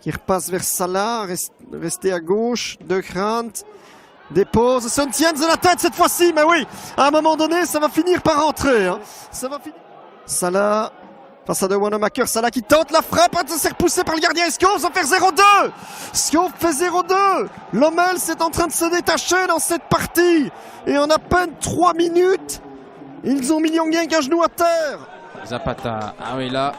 qui repasse vers Salah, resté à gauche, De Grant, dépose, Sentiens de la tête cette fois-ci, mais oui, à un moment donné, ça va finir par rentrer. Hein. Ça va finir. Salah, face à De Wanamaker, Salah qui tente la frappe, ça s'est repoussé par le gardien, et Skov va faire 0-2. Skov fait 0-2. Lommel est en train de se détacher dans cette partie, et en à peine 3 minutes, ils ont mis Nyongyeng un genou à terre. Zapata, ah oui là,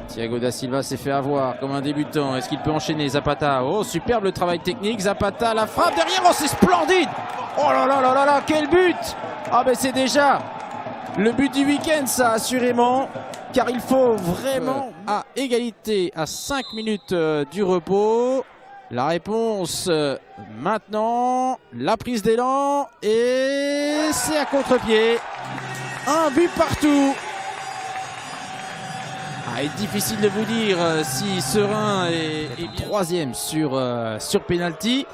Thiago da Silva s'est fait avoir comme un débutant. Est-ce qu'il peut enchaîner Zapata? Oh, superbe le travail technique. Zapata, la frappe derrière. Oh, c'est splendide. Oh là là là là là, quel but. Ah ben c'est déjà le but du week-end ça, assurément. Car il faut vraiment à égalité à 5 minutes du repos. La réponse maintenant, la prise d'élan et c'est à contre-pied. Un but partout. Ah, il est difficile de vous dire si Serein est troisième sur penalty.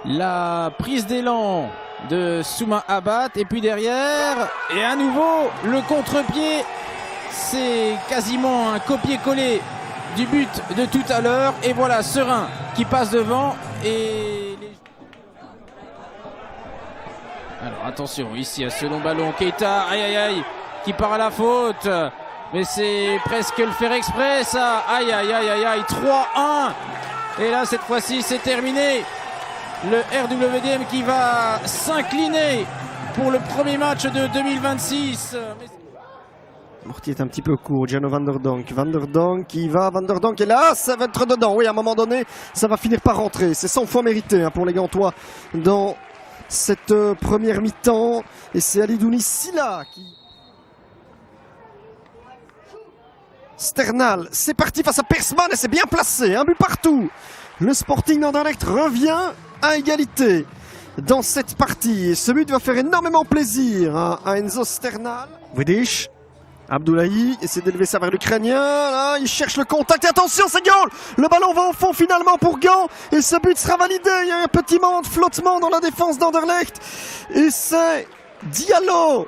La prise d'élan de Souma Abad et puis derrière et à nouveau le contre-pied. C'est quasiment un copier-coller du but de tout à l'heure et voilà Serein qui passe devant et alors attention ici à ce long ballon, Keita, aïe aïe aïe, qui part à la faute. Mais c'est presque le faire exprès ça. Aïe aïe aïe aïe aïe. 3-1. Et là cette fois-ci c'est terminé. Le RWDM qui va s'incliner pour le premier match de 2026. Mortier est un petit peu court. Gianno Van der Donk. Van der Donk qui va. Van der Donk et là ça va être dedans. Oui, à un moment donné ça va finir par rentrer. C'est 100 fois mérité hein, pour les Gantois dans cette première mi-temps. Et c'est Alidouni Silla qui... Sternal, c'est parti face à Persman et c'est bien placé, un but partout. Le Sporting d'Anderlecht revient à égalité dans cette partie. Et ce but va faire énormément plaisir à Enzo Sternal. Widish, Abdoulaye essaie d'élever ça vers l'Ukrainien. Là, il cherche le contact et attention, c'est goal. Le ballon va au fond finalement pour Gand et ce but sera validé. Il y a un petit moment de flottement dans la défense d'Anderlecht et c'est Diallo.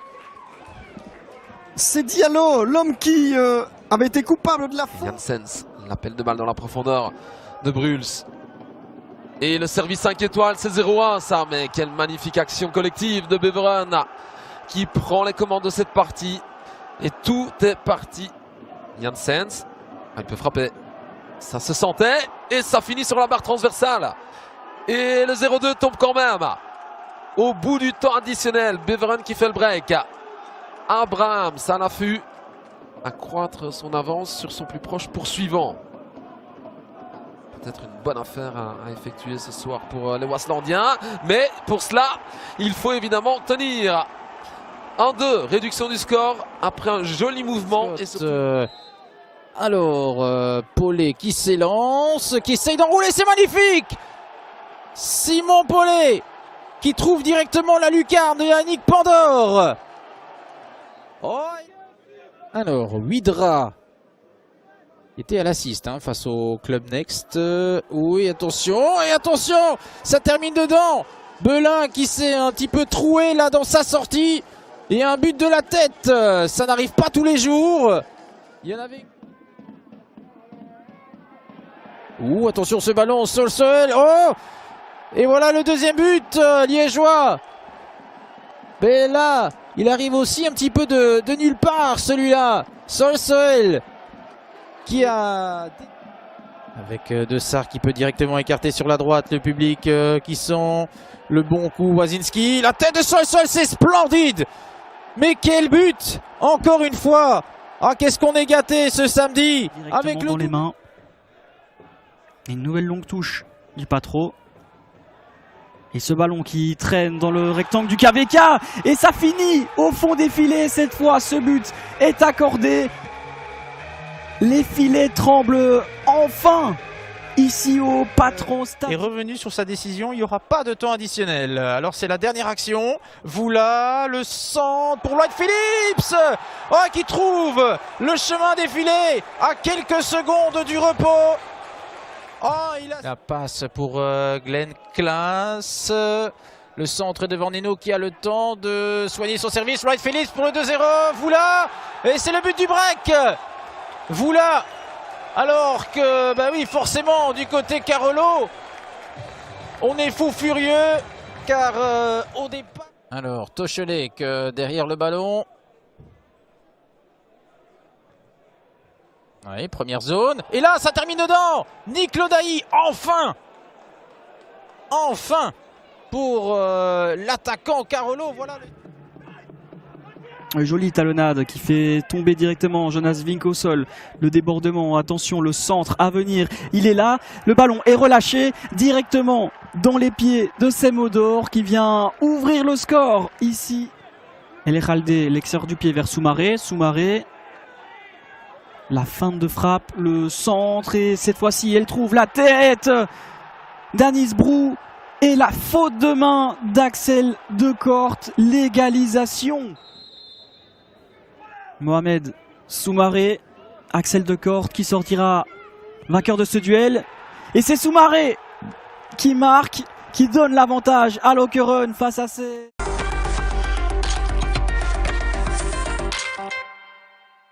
C'est Diallo, l'homme qui... avait été coupable de la faute. Janssens, l'appel de balle dans la profondeur de Bruls. Et le service 5 étoiles, c'est 0-1 ça, mais quelle magnifique action collective de Beveren qui prend les commandes de cette partie. Et tout est parti. Janssens, il peut frapper. Ça se sentait et ça finit sur la barre transversale. Et le 0-2 tombe quand même. Au bout du temps additionnel, Beveren qui fait le break. Abraham, ça l'a fut. Accroître son avance sur son plus proche poursuivant. Peut-être une bonne affaire à effectuer ce soir pour les Waslandiens. Mais pour cela, il faut évidemment tenir. 1-2, réduction du score après un joli mouvement. Alors, Paulet qui s'élance, qui essaye d'enrouler, c'est magnifique. Simon Paulet qui trouve directement la lucarne de Yannick Pandore. Oh. Alors, Widra était à l'assist face au Club Next. Oui, attention, et attention, ça termine dedans. Belin qui s'est un petit peu troué là dans sa sortie. Et un but de la tête, ça n'arrive pas tous les jours. Il y en avait... Ouh, attention ce ballon, Sol. Oh, et voilà le deuxième but liégeois. Mais là... il arrive aussi un petit peu de nulle part, celui-là. Sol qui a... avec De Sar qui peut directement écarter sur la droite le public qui sent le bon coup. Wazinski, la tête de Sol, c'est splendide. Mais quel but, encore une fois. Ah, qu'est-ce qu'on est gâté ce samedi. Directement avec dans les mains. Une nouvelle longue touche du Patro. Et ce ballon qui traîne dans le rectangle du KVK. Et ça finit au fond des filets cette fois. Ce but est accordé. Les filets tremblent enfin ici au Patron Stade. Est revenu sur sa décision, il n'y aura pas de temps additionnel. Alors c'est la dernière action. Voula, le centre pour Lloyd Phillips. Oh, qui trouve le chemin des filets à quelques secondes du repos. Oh, la passe pour Glenn Klaas. Le centre devant Neno qui a le temps de soigner son service. Wright Phillips pour le 2-0. Voula. Et c'est le but du break. Voula Alors que, bah oui, forcément, du côté Carolo, on est fou furieux, car au départ... Alors, Tochelek derrière le ballon. Oui, première zone. Et là, ça termine dedans. Nick Lodaï, enfin pour l'attaquant Carolo. Voilà. Jolie talonnade qui fait tomber directement Jonas Vink au sol. Le débordement, attention, le centre à venir. Il est là, le ballon est relâché directement dans les pieds de Semodor qui vient ouvrir le score ici. El Herralde, l'extérieur du pied vers Soumaré. Soumaré, la feinte de frappe, le centre et cette fois-ci elle trouve la tête d'Anis Brou et la faute de main d'Axel Decoort. L'égalisation. Mohamed Soumaré, Axel Decoort qui sortira vainqueur de ce duel. Et c'est Soumaré qui marque, qui donne l'avantage à Lokeren face à ses...